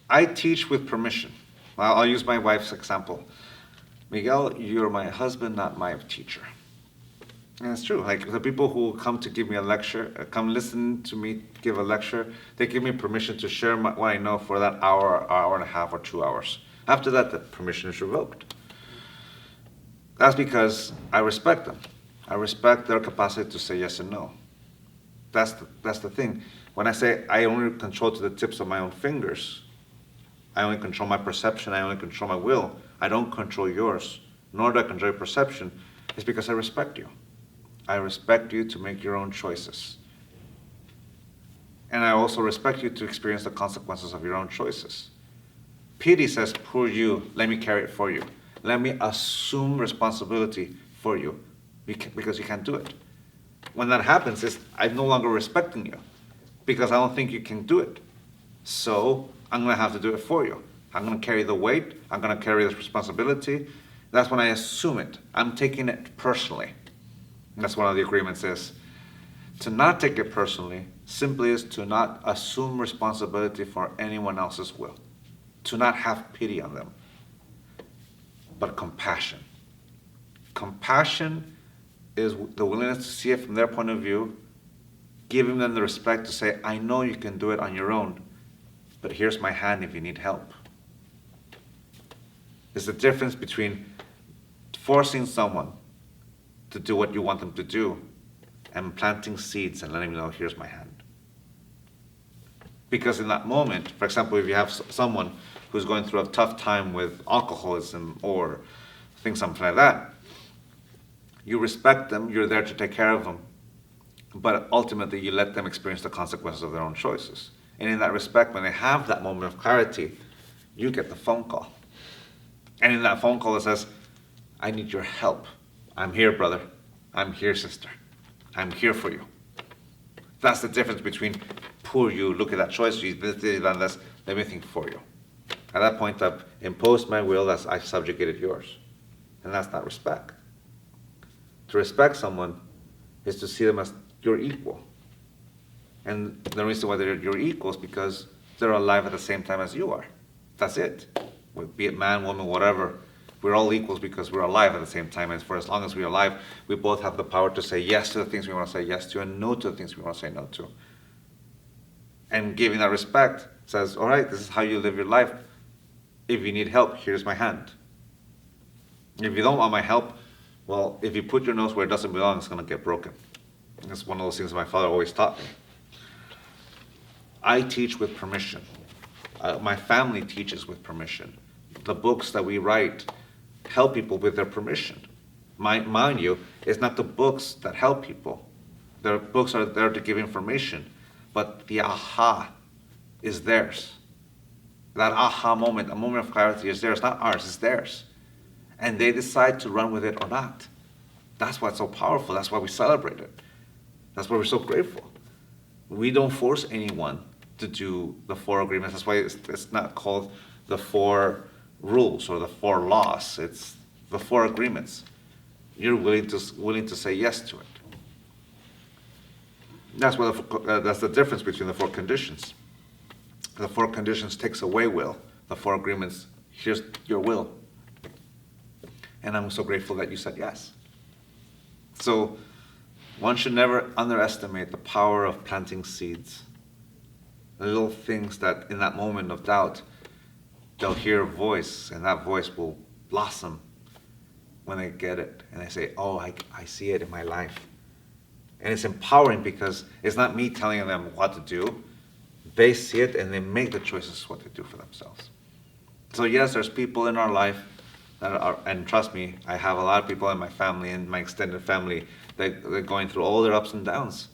I teach with permission. I'll use my wife's example. Miguel, you're my husband, not my teacher. And it's true. Like the people who come to give me a lecture, come listen to me give a lecture, they give me permission to share what I know for that hour and a half, or 2 hours. After that, the permission is revoked. That's because I respect them. I respect their capacity to say yes and no. That's the thing. When I say I only control to the tips of my own fingers, I only control my perception, I only control my will, I don't control yours, nor do I control your perception, it's because I respect you. I respect you to make your own choices. And I also respect you to experience the consequences of your own choices. Pity says, poor you, let me carry it for you. Let me assume responsibility for you, because you can't do it. When that happens, I'm no longer respecting you, because I don't think you can do it. So I'm going to have to do it for you. I'm going to carry the weight. I'm going to carry this responsibility. That's when I assume it. I'm taking it personally. That's one of the agreements is. To not take it personally simply is to not assume responsibility for anyone else's will. To not have pity on them. But compassion. Compassion is the willingness to see it from their point of view, giving them the respect to say, I know you can do it on your own, but here's my hand if you need help. There's a difference between forcing someone to do what you want them to do and planting seeds and letting them know, here's my hand. Because in that moment, for example, if you have someone who's going through a tough time with alcoholism or something like that, you respect them, you're there to take care of them, but ultimately you let them experience the consequences of their own choices. And in that respect, when they have that moment of clarity, you get the phone call. And in that phone call it says, I need your help. I'm here, brother. I'm here, sister. I'm here for you. That's the difference between poor you, look at that choice, let me think for you. At that point, I've imposed my will, I've subjugated yours. And that's not respect. To respect someone is to see them as your equal. And the reason why they're your equal is because they're alive at the same time as you are. That's it. Be it man, woman, whatever. We're all equals because we're alive at the same time. And for as long as we're alive, we both have the power to say yes to the things we want to say yes to and no to the things we want to say no to. And giving that respect says, all right, this is how you live your life. If you need help, here's my hand. If you don't want my help, well, if you put your nose where it doesn't belong, it's going to get broken. That's one of those things my father always taught me. I teach with permission. My family teaches with permission. The books that we write help people with their permission. Mind you, it's not the books that help people. Their books are there to give information, but the aha is theirs. That aha moment, a moment of clarity is theirs, not ours, it's theirs. And they decide to run with it or not. That's why it's so powerful. That's why we celebrate it. That's why we're so grateful. We don't force anyone to do the 4 agreements. That's why it's not called the 4 rules or the 4 laws. It's the 4 agreements. You're willing to say yes to it. That's the difference between the 4 conditions. The 4 conditions takes away will. The 4 agreements, here's your will. And I'm so grateful that you said yes. So one should never underestimate the power of planting seeds. The little things that in that moment of doubt, they'll hear a voice, and that voice will blossom when they get it. And they say, oh, I see it in my life. And it's empowering because it's not me telling them what to do. They see it and they make the choices what to do for themselves. So yes, there's people in our life that are, and trust me, I have a lot of people in my family and my extended family that they're going through all their ups and downs.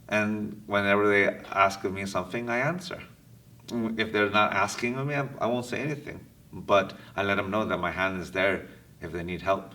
And whenever they ask of me something, I answer. If they're not asking of me, I won't say anything. But I let them know that my hand is there if they need help.